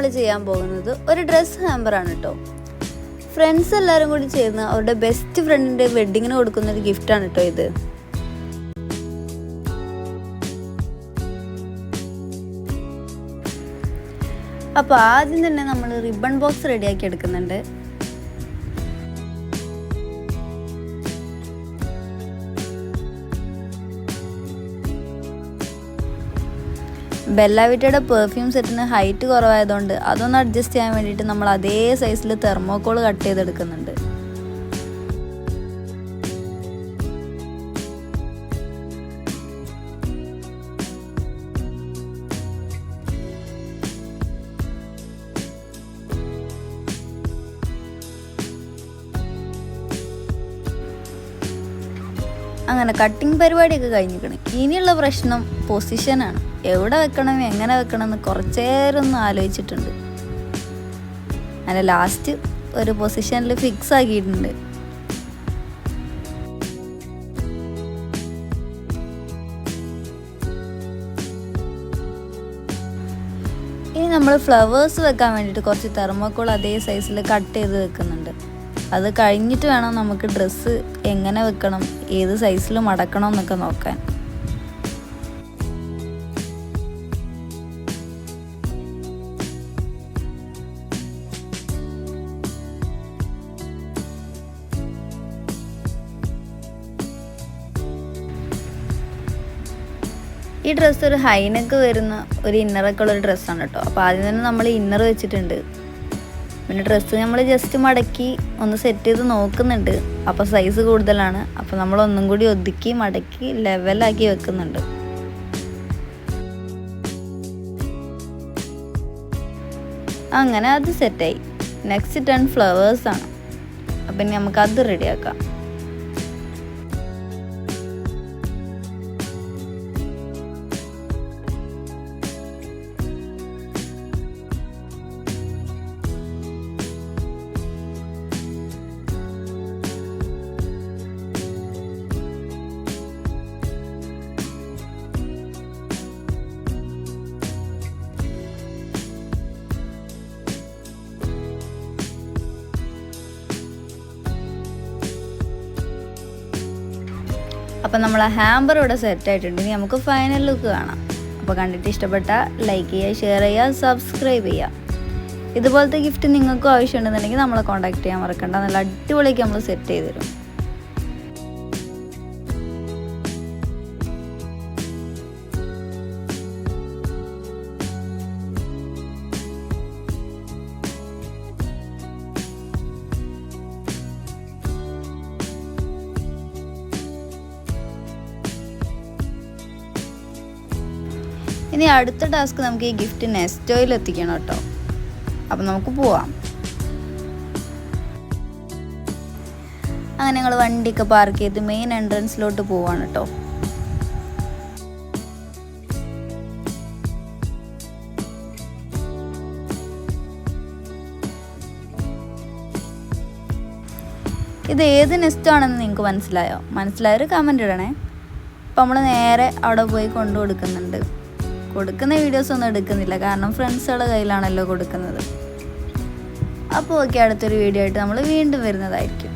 നമ്മൾ ചെയ്യാൻ പോകുന്നത് ഒരു ഡ്രസ് ഹാമ്പറാണ് കേട്ടോ. ഫ്രണ്ട്സ് എല്ലാവരും കൂടി ചേർന്ന് അവരുടെ ബെസ്റ്റ് ഫ്രണ്ടിൻ്റെ വെഡ്ഡിങ്ങിന് കൊടുക്കുന്ന ഒരു ഗിഫ്റ്റാണ് കേട്ടോ ഇത്. അപ്പോൾ ആദ്യം തന്നെ നമ്മൾ റിബൺ ബോക്സ് റെഡിയാക്കി എടുക്കുന്നുണ്ട്. ബെല്ലാവിറ്റയുടെ പെർഫ്യൂം സെറ്റിന് ഹൈറ്റ് കുറവായതുകൊണ്ട് അതൊന്ന് അഡ്ജസ്റ്റ് ചെയ്യാൻ വേണ്ടിയിട്ട് നമ്മൾ അതേ സൈസിൽ തെർമോക്കോൾ കട്ട് ചെയ്തെടുക്കുന്നുണ്ട്. അങ്ങനെ കട്ടിങ് പരിപാടിയൊക്കെ കഴിഞ്ഞിരിക്കണം. ഇനിയുള്ള പ്രശ്നം പൊസിഷനാണ്. എവിടെ വെക്കണം എങ്ങനെ വെക്കണം എന്ന് കുറച്ചേരം ഒന്ന് ആലോചിച്ചിട്ടുണ്ട്. അങ്ങനെ ലാസ്റ്റ് ഒരു പൊസിഷനിൽ ഫിക്സ് ആക്കിയിട്ടുണ്ട്. ഇനി നമ്മൾ ഫ്ലവേഴ്സ് വെക്കാൻ വേണ്ടിയിട്ട് കുറച്ച് തെർമോക്കോൾ അതേ സൈസിൽ കട്ട് ചെയ്ത് വെക്കുന്നുണ്ട്. അത് കഴിഞ്ഞിട്ട് വേണം നമുക്ക് ഡ്രസ്സ് എങ്ങനെ വെക്കണം, ഏത് സൈസിൽ മടക്കണം എന്നൊക്കെ നോക്കാൻ. ഈ ഡ്രസ്സ് ഒരു ഹൈനെക്ക് വരുന്ന ഒരു ഇന്നറൊക്കെ ഉള്ളൊരു ഡ്രസ്സാണ് കേട്ടോ. അപ്പോൾ ആദ്യം തന്നെ നമ്മൾ ഇന്നർ വെച്ചിട്ടുണ്ട്. പിന്നെ ഡ്രസ്സ് നമ്മൾ ജസ്റ്റ് മടക്കി ഒന്ന് സെറ്റ് ചെയ്ത് നോക്കുന്നുണ്ട്. അപ്പോൾ സൈസ് കൂടുതലാണ്. അപ്പോൾ നമ്മൾ ഒന്നും കൂടി ഒതുക്കി മടക്കി ലെവലാക്കി വെക്കുന്നുണ്ട്. അങ്ങനെ അത് സെറ്റായി. നെക്സ്റ്റ് ടേൺ ഫ്ലവേഴ്സാണ്. അപ്പം നമുക്കത് റെഡിയാക്കാം. അപ്പം നമ്മളെ ഹാമ്പർ ഇവിടെ സെറ്റായിട്ടുണ്ട്. ഇനി നമുക്ക് ഫൈനൽ ലുക്ക് കാണാം. അപ്പോൾ കണ്ടിട്ട് ഇഷ്ടപ്പെട്ടാൽ ലൈക്ക് ചെയ്യുക, ഷെയർ ചെയ്യുക, സബ്സ്ക്രൈബ് ചെയ്യുക. ഇതുപോലത്തെ ഗിഫ്റ്റ് നിങ്ങൾക്കും ആവശ്യമുണ്ടെന്നുണ്ടെങ്കിൽ നമ്മളെ കോൺടാക്ട് ചെയ്യാൻ മറക്കണ്ട. നല്ല അടിപൊളിയൊക്കെ നമ്മൾ സെറ്റ് ചെയ്ത് തരും. ഇനി അടുത്ത ടാസ്ക് നമുക്ക് ഈ ഗിഫ്റ്റ് നെസ്റ്റോയിൽ എത്തിക്കണം കേട്ടോ. അപ്പം നമുക്ക് പോവാം. അങ്ങനെ ഞങ്ങൾ വണ്ടിയൊക്കെ പാർക്ക് ചെയ്ത് മെയിൻ എൻട്രൻസിലോട്ട് പോവാണ് കേട്ടോ. ഇത് ഏത് നെസ്റ്റോ ആണെന്ന് നിങ്ങൾക്ക് മനസ്സിലായോ? മനസ്സിലായൊരു കമൻറ്റ് ഇടണേ. അപ്പം നമ്മൾ നേരെ അവിടെ പോയി കൊണ്ടു കൊടുക്കുന്നുണ്ട്. കൊടുക്കുന്ന വീഡിയോസ് ഒന്നും എടുക്കുന്നില്ല, കാരണം ഫ്രണ്ട്സുകളുടെ കയ്യിലാണല്ലോ കൊടുക്കുന്നത്. അപ്പോൾ ഓക്കെ, അടുത്തൊരു വീഡിയോ ആയിട്ട് നമ്മൾ വീണ്ടും വരുന്നതായിരിക്കും.